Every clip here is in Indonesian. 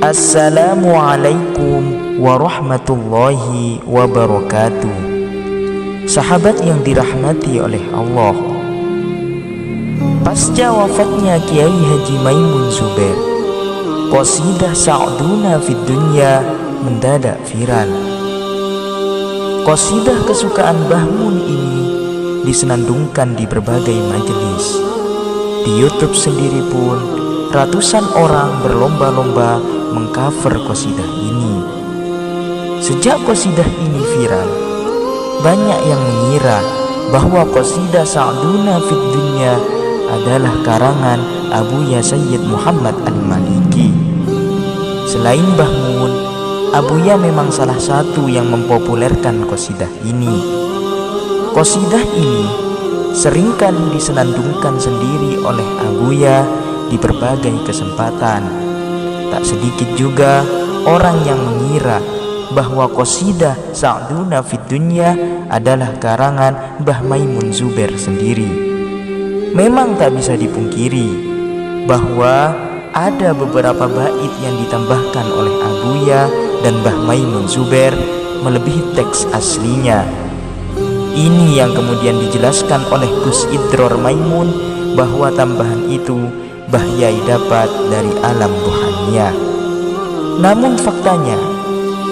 Assalamualaikum warahmatullahi wabarakatuh. Sahabat yang dirahmati oleh Allah, pasca wafatnya Kiai Haji Maimun Zubair, qasidah Sa'duna fid Dunya mendadak viral. Qasidah kesukaan Mbah Mun ini disenandungkan di berbagai majelis. Di YouTube sendiri pun ratusan orang berlomba-lomba mengcover qasidah ini. Sejak qasidah ini viral, banyak yang mengira bahwa qasidah Sa'duna fid Dunya adalah karangan Abuya Sayyid Muhammad Al-Maliki. Selain Mbah Mun, Abuya memang salah satu yang mempopulerkan qasidah ini. Qasidah ini seringkali disenandungkan sendiri oleh Abuya di berbagai kesempatan. Tak sedikit juga orang yang mengira bahwa qasidah Sa'duna fid Dunya adalah karangan Mbah Maimun Zubair sendiri. Memang tak bisa dipungkiri bahwa ada beberapa bait yang ditambahkan oleh Abuya dan Mbah Maimun Zubair melebihi teks aslinya. Ini yang kemudian dijelaskan oleh Gus Idror Maimun bahwa tambahan itu Mbah Yai dapat dari alam rohaniah. Namun faktanya,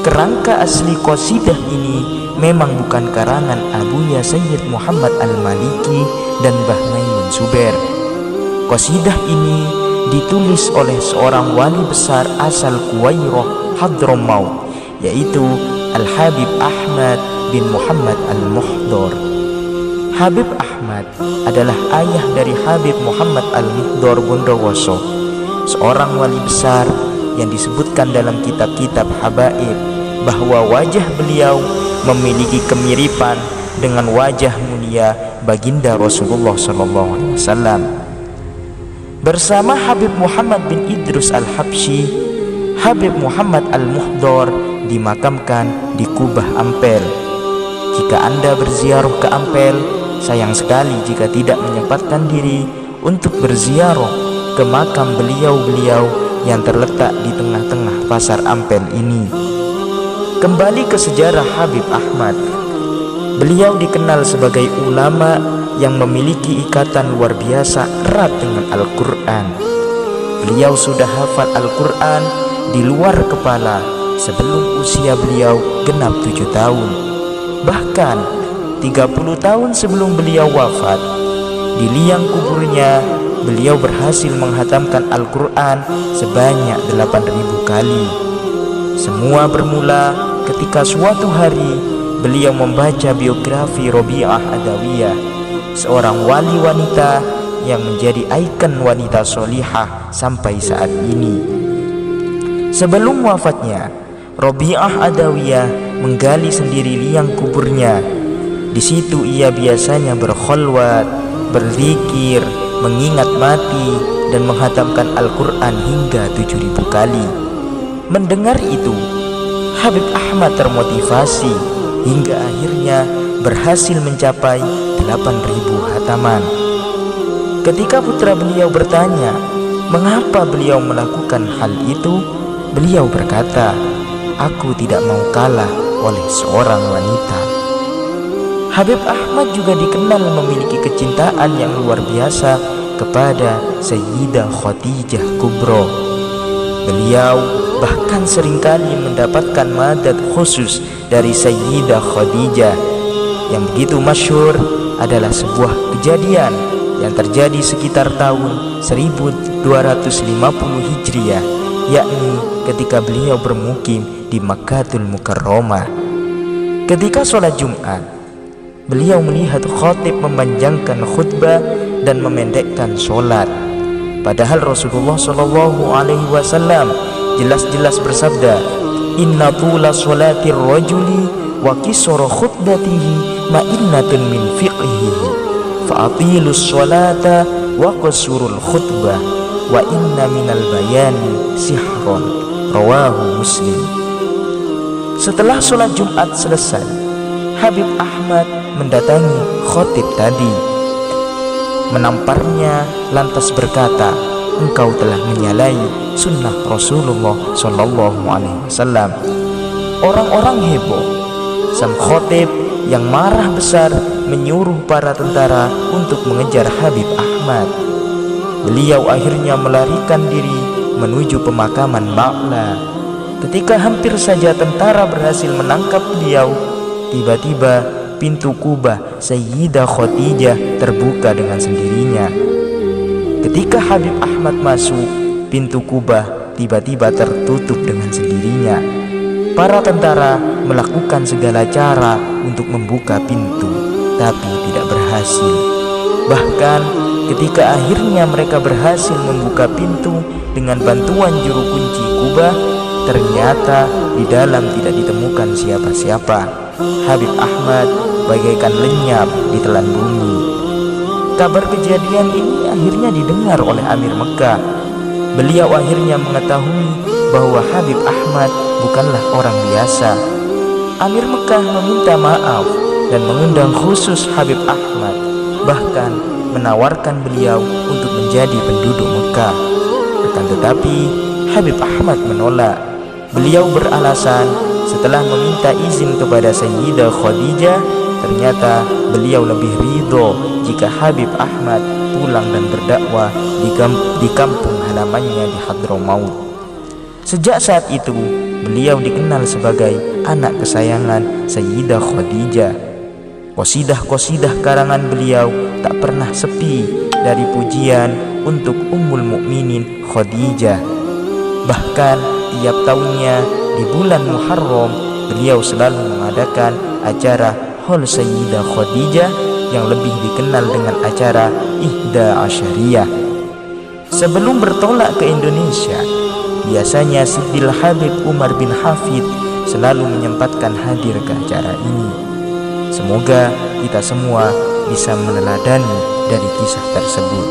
kerangka asli qasidah ini memang bukan karangan Abuya Sayyid Muhammad Al-Maliki dan Mbah Maimun Zubair. Qasidah ini ditulis oleh seorang wali besar asal Kuwairoh Hadramaut, yaitu Al-Habib Ahmad bin Muhammad Al-Muhdor. Habib Ahmad adalah ayah dari Habib Muhammad Al-Muhdor Bondowoso, seorang wali besar yang disebutkan dalam kitab-kitab habaib bahwa wajah beliau memiliki kemiripan dengan wajah mulia baginda Rasulullah SAW. Bersama Habib Muhammad bin Idrus Al-Habsyi, Habib Muhammad Al-Muhdor dimakamkan di Kubah Ampel. Jika Anda berziarah ke Ampel, sayang sekali jika tidak menyempatkan diri untuk berziarah ke makam beliau-beliau yang terletak di tengah-tengah pasar Ampel ini. Kembali ke sejarah Habib Ahmad, beliau dikenal sebagai ulama yang memiliki ikatan luar biasa erat dengan Al-Quran. Beliau sudah hafal Al-Quran di luar kepala sebelum usia beliau genap 7 tahun. Bahkan 30 tahun sebelum beliau wafat, di liang kuburnya beliau berhasil menghatamkan Al-Quran sebanyak 8.000 kali. Semua bermula ketika suatu hari beliau membaca biografi Robi'ah Adawiyah, seorang wali wanita yang menjadi ikon wanita solihah sampai saat ini. Sebelum wafatnya, Robi'ah Adawiyah menggali sendiri liang kuburnya. Di situ ia biasanya berkholwat, berzikir, mengingat mati, dan menghatamkan Al-Quran hingga 7.000 kali. Mendengar itu, Habib Ahmad termotivasi hingga akhirnya berhasil mencapai 8.000 hataman. Ketika putra beliau bertanya mengapa beliau melakukan hal itu, beliau berkata, "Aku tidak mau kalah oleh seorang wanita." Habib Ahmad juga dikenal memiliki kecintaan yang luar biasa kepada Sayyidah Khadijah Kubro. Beliau bahkan seringkali mendapatkan madad khusus dari Sayyidah Khadijah. Yang begitu masyhur adalah sebuah kejadian yang terjadi sekitar tahun 1250 Hijriah, yakni ketika beliau bermukim di Makkatul Mukarramah. Ketika sholat Jumat, beliau melihat khatib memanjangkan khutbah dan memendekkan sholat. Padahal Rasulullah SAW jelas-jelas bersabda, "Inna tula sholatir rajuli wa kisara khutbatihi ma'innatun min fiqhihi fa'atilus sholata wa qasurul khutbah wa inna minal bayani sihron." Rawahu Muslim. Setelah sholat Jumat selesai, Habib Ahmad mendatangi khatib tadi. menamparnya lantas berkata, "Engkau telah menyalahi sunnah Rasulullah Shallallahu Alaihi Wasallam." Orang-orang heboh. Sang khotib yang marah besar menyuruh para tentara untuk mengejar Habib Ahmad. Beliau akhirnya melarikan diri menuju pemakaman Ba'la. Ketika hampir saja tentara berhasil menangkap beliau, tiba-tiba pintu kubah Sayyidah Khadijah terbuka dengan sendirinya. Ketika Habib Ahmad masuk, pintu kubah tiba-tiba tertutup dengan sendirinya. Para tentara melakukan segala cara untuk membuka pintu, tapi tidak berhasil. Bahkan ketika akhirnya mereka berhasil membuka pintu dengan bantuan juru kunci kubah, ternyata di dalam tidak ditemukan siapa-siapa. Habib Ahmad bagaikan lenyap di telan bumi. Kabar kejadian ini akhirnya didengar oleh Amir Mekah. Beliau akhirnya mengetahui bahwa Habib Ahmad bukanlah orang biasa. Amir Mekah meminta maaf dan mengundang khusus Habib Ahmad, bahkan menawarkan beliau untuk menjadi penduduk Mekah. Akan tetapi Habib Ahmad menolak. Beliau beralasan setelah meminta izin kepada Sayyidah Khadijah, ternyata beliau lebih ridho jika Habib Ahmad pulang dan berdakwah di kampung halamannya di Hadramaut. Sejak saat itu, beliau dikenal sebagai anak kesayangan Sayyidah Khadijah. Qasidah-qasidah karangan beliau tak pernah sepi dari pujian untuk Ummul Mukminin Khadijah. Bahkan tiap tahunnya di bulan Muharram, beliau selalu mengadakan acara Haul Sayyidah Khadijah yang lebih dikenal dengan acara Ihda Asyariyah. Sebelum bertolak ke Indonesia, biasanya Sidil Habib Umar bin Hafid selalu menyempatkan hadir ke acara ini. Semoga kita semua bisa meneladani dari kisah tersebut.